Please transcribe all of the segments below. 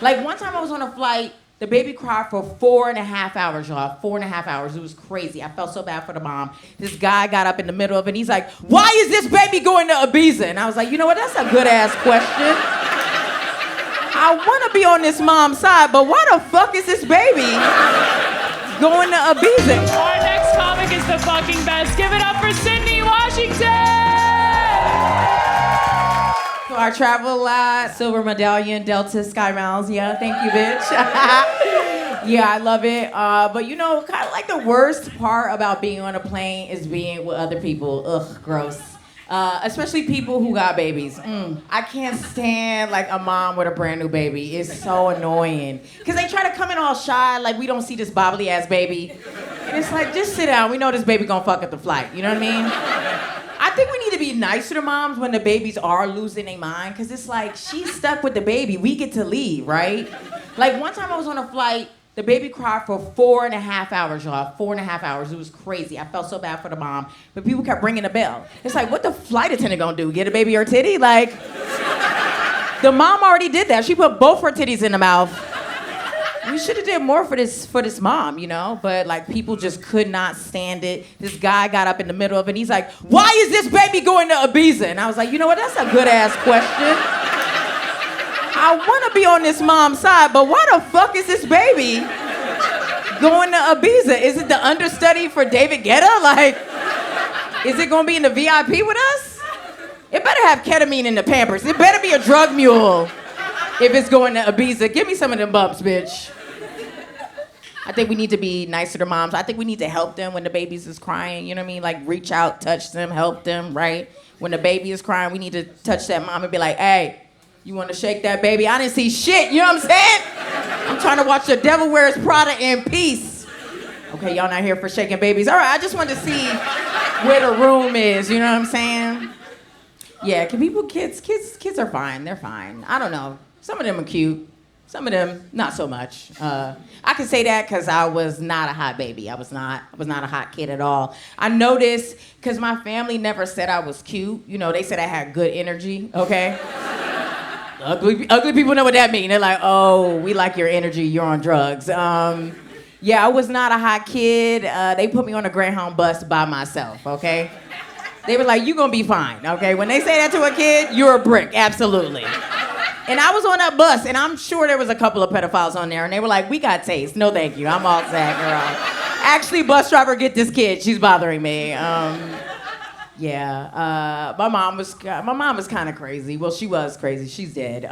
Like one time I was on a flight, the baby cried for 4.5 hours, y'all. 4.5 hours. It was crazy. I felt so bad for the mom. This guy got up in the middle of it and he's like, why is this baby going to Ibiza? And I was like, you know what? That's a good ass question. I want to be on this mom's side, but why the fuck is this baby going to Ibiza? Our next comic is the fucking best. Give it up for Sydnee Washington! So I travel a lot, silver medallion, Delta, Sky Miles. Yeah, thank you, bitch. Yeah, I love it. But you know, kind of like the worst part about being on a plane is being with other people. Ugh, gross. Especially people who got babies. I can't stand like a mom with a brand new baby. It's so annoying. Cause they try to come in all shy, like we don't see this bobbly ass baby. And it's like, just sit down. We know this baby gonna fuck up the flight. You know what I mean? I think we need to be nicer to moms when the babies are losing their mind. Cause it's like, she's stuck with the baby. We get to leave, right? Like one time I was on a flight, the baby cried for 4.5 hours, y'all. 4.5 hours. It was crazy. I felt so bad for the mom. But people kept ringing the bell. It's like, what the flight attendant gonna do? Get a baby or titty? Like, the mom already did that. She put both her titties in the mouth. We should have did more for this mom, you know? But like, people just could not stand it. This guy got up in the middle of it and he's like, why is this baby going to Ibiza? And I was like, you know what? That's a good ass question. I want to be on this mom's side, but why the fuck is this baby going to Ibiza? Is it the understudy for David Guetta? Like, is it going to be in the VIP with us? It better have ketamine in the Pampers. It better be a drug mule if it's going to Ibiza. Give me some of them bumps, bitch. I think we need to be nicer to moms. I think we need to help them when the babies is crying, you know what I mean? Like, reach out, touch them, help them, right? When the baby is crying, we need to touch that mom and be like, hey, you want to shake that baby? I didn't see shit, you know what I'm saying? I'm trying to watch The Devil Wears Prada in peace. Okay, y'all not here for shaking babies. All right, I just wanted to see where the room is, you know what I'm saying? Yeah, kids are fine, they're fine. I don't know, some of them are cute, some of them not so much. I can say that because I was not a hot baby. I was not a hot kid at all. I noticed, because my family never said I was cute. You know, they said I had good energy, okay? Ugly people know what that means. They're like, oh, we like your energy, you're on drugs. Yeah, I was not a hot kid. They put me on a Greyhound bus by myself, okay? They were like, you gonna be fine, okay? When they say that to a kid, you're a brick, absolutely. And I was on that bus, and I'm sure there was a couple of pedophiles on there, and they were like, we got taste. No, thank you, I'm all set, girl. Actually, bus driver, get this kid, she's bothering me. Yeah, my mom was kind of crazy. Well, she was crazy. She's dead.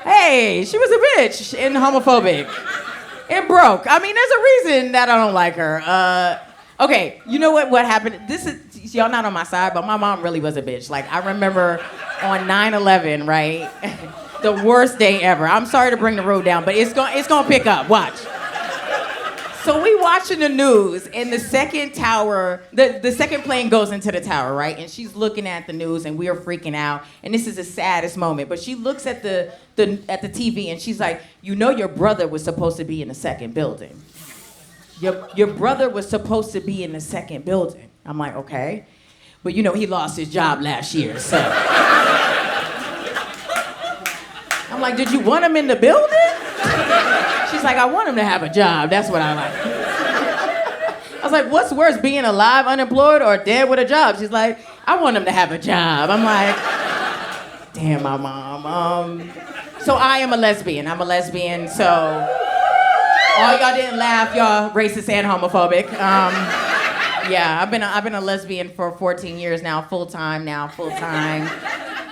Hey, she was a bitch and homophobic. It broke. I mean, there's a reason that I don't like her. Okay, you know what happened? This is, y'all not on my side, but my mom really was a bitch. Like, I remember on 9/11, right? The worst day ever. I'm sorry to bring the road down, but it's gonna pick up. Watch. So we watching the news, and the second tower, the second plane goes into the tower, right? And she's looking at the news, and we are freaking out. And this is the saddest moment. But she looks at the TV, and she's like, you know your brother was supposed to be in the second building. Your brother was supposed to be in the second building. I'm like, okay. But you know, he lost his job last year, so. I'm like, did you want him in the building? She's like, I want him to have a job. That's what I like. I was like, what's worse, being alive, unemployed, or dead with a job? She's like, I want him to have a job. I'm like, damn, my mom. So I am a lesbian. I'm a lesbian, so all y'all didn't laugh, y'all racist and homophobic. Yeah, I've been a lesbian for 14 years now, full time.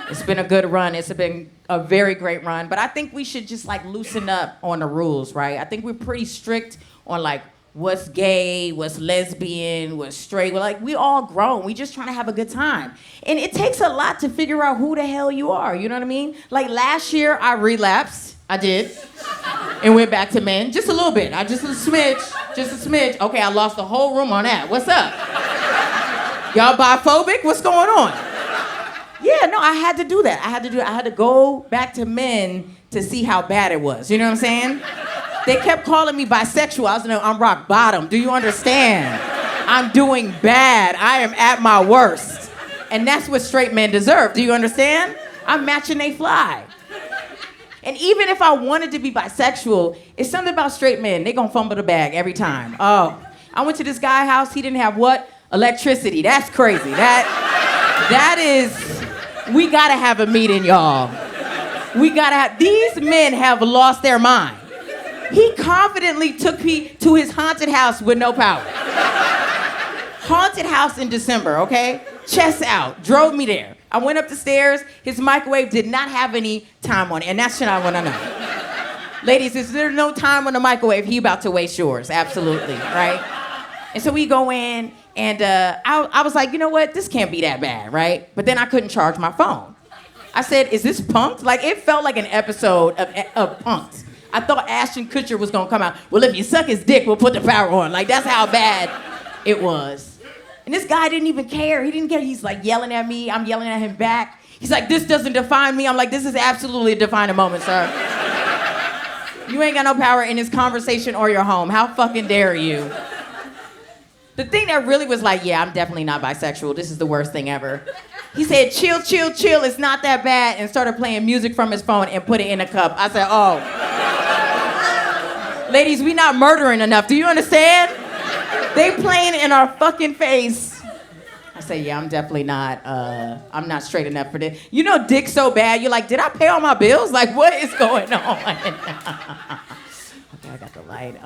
It's been a good run. It's been a very great run. But I think we should just like loosen up on the rules, right? I think we're pretty strict on like what's gay, what's lesbian, what's straight. We're like, we all grown. We just trying to have a good time. And it takes a lot to figure out who the hell you are. You know what I mean? Like last year, I relapsed. I did. And went back to men. Just a little bit. Just a smidge. Okay, I lost the whole room on that. What's up? Y'all biphobic? What's going on? Yeah, no, I had to do that. I had to go back to men to see how bad it was. You know what I'm saying? They kept calling me bisexual. I was like, I'm rock bottom. Do you understand? I'm doing bad. I am at my worst. And that's what straight men deserve. Do you understand? I'm matching they fly. And even if I wanted to be bisexual, it's something about straight men. They gonna fumble the bag every time. Oh, I went to this guy's house. He didn't have what? Electricity. That's crazy. That is, we gotta have a meeting, y'all. These men have lost their mind. He confidently took me to his haunted house with no power. Haunted house in December, okay? Chest out, drove me there. I went up the stairs, his microwave did not have any time on it, and that's shit I wanna know. Ladies, if there's no time on the microwave, he about to waste yours, absolutely, right? And so we go in, and I was like, you know what, this can't be that bad, right? But then I couldn't charge my phone. I said, is this Punk'd? Like, it felt like an episode of Punk'd. I thought Ashton Kutcher was gonna come out, well, if you suck his dick, we'll put the power on. Like, that's how bad it was. And this guy didn't even care. He didn't care. He's like yelling at me. I'm yelling at him back. He's like, this doesn't define me. I'm like, this is absolutely a defining moment, sir. You ain't got no power in this conversation or your home. How fucking dare you? The thing that really was like, yeah, I'm definitely not bisexual. This is the worst thing ever. He said, chill, chill, chill. It's not that bad. And started playing music from his phone and put it in a cup. I said, oh. Ladies, we not murdering enough. Do you understand? They playing in our fucking face. I say, yeah, I'm definitely not, I'm not straight enough for this. You know dick's so bad, you're like, did I pay all my bills? Like, what is going on? Okay, I got the light.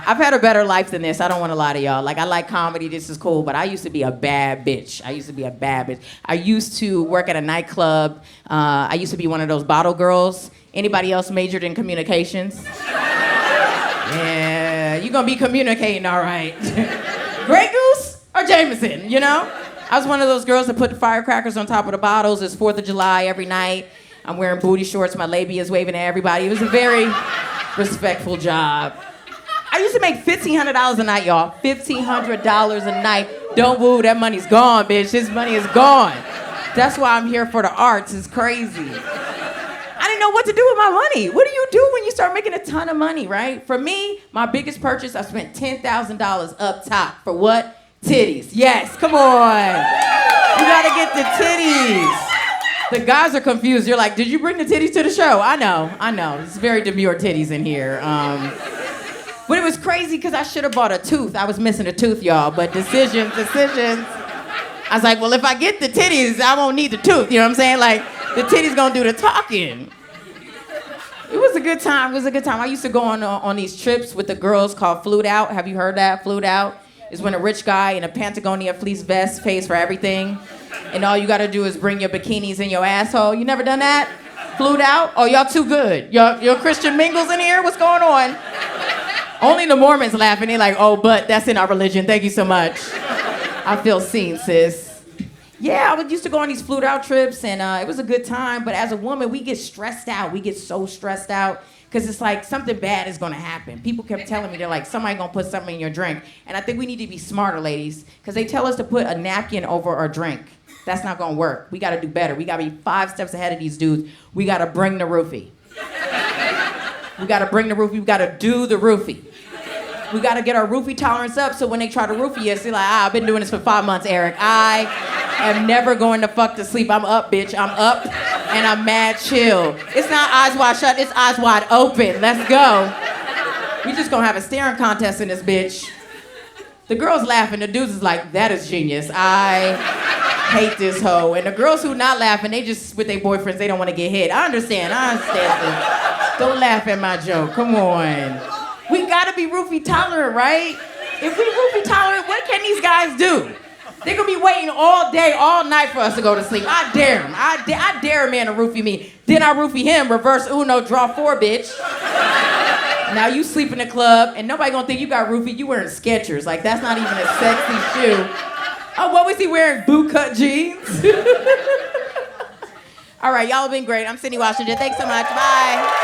I've had a better life than this. I don't want to lie to y'all. Like, I like comedy, this is cool, but I used to be a bad bitch. I used to work at a nightclub. I used to be one of those bottle girls. Anybody else majored in communications? Yeah, you're gonna be communicating all right. Grey Goose or Jameson, you know? I was one of those girls that put the firecrackers on top of the bottles. It's 4th of July every night. I'm wearing booty shorts, my labia is waving at everybody. It was a very respectful job. I used to make $1,500 a night, y'all. $1,500 a night. Don't woo, that money's gone, bitch. This money is gone. That's why I'm here for the arts. It's crazy. I didn't know what to do with my money. What do you do when you start making a ton of money, right? For me, my biggest purchase, I spent $10,000 up top. For what? Titties. Yes, come on. You gotta get the titties. The guys are confused. You're like, did you bring the titties to the show? I know. It's very demure titties in here. But it was crazy because I should have bought a tooth. I was missing a tooth, y'all, but decisions. I was like, well, if I get the titties, I won't need the tooth. You know what I'm saying? Like, the titties gonna do the talking. It was a good time. I used to go on these trips with the girls called Flute Out. Have you heard that? Flute Out is when a rich guy in a Pentagon fleece vest pays for everything, and all you gotta do is bring your bikinis in your asshole. You never done that? Flute Out? Oh, y'all too good. Y'all Christian mingles in here? What's going on? Only the Mormons laughing. They're like, oh, but that's in our religion. Thank you so much. I feel seen, sis. Yeah, I used to go on these Flute Out trips, and it was a good time. But as a woman, we get stressed out. We get so stressed out because it's like something bad is going to happen. People kept telling me, they're like, somebody going to put something in your drink. And I think we need to be smarter, ladies, because they tell us to put a napkin over our drink. That's not going to work. We got to do better. We got to be 5 steps ahead of these dudes. We got to bring the roofie. We got to bring the roofie. We got to do the roofie. We got to get our roofie tolerance up so when they try to roofie us, they're like, I've been doing this for 5 months, Eric. I am never going to fuck to sleep. I'm up, bitch. I'm up, and I'm mad chill. It's not eyes wide shut. It's eyes wide open. Let's go. We just going to have a staring contest in this bitch. The girls laughing. The dudes is like, that is genius. I hate this hoe. And the girls who not laughing, they just, with their boyfriends, they don't want to get hit. I understand. Don't laugh at my joke. Come on. We gotta be roofie tolerant, right? If we roofie tolerant, what can these guys do? They're gonna be waiting all day, all night for us to go to sleep. I dare them. I dare a man to roofie me. Then I roofie him, reverse Uno, draw 4, bitch. Now you sleep in the club, and nobody gonna think you got roofie. You wearing Skechers. Like, that's not even a sexy shoe. Oh, what was he wearing? Bootcut jeans? All right, y'all have been great. I'm Sydnee Washington. Thanks so much. Bye.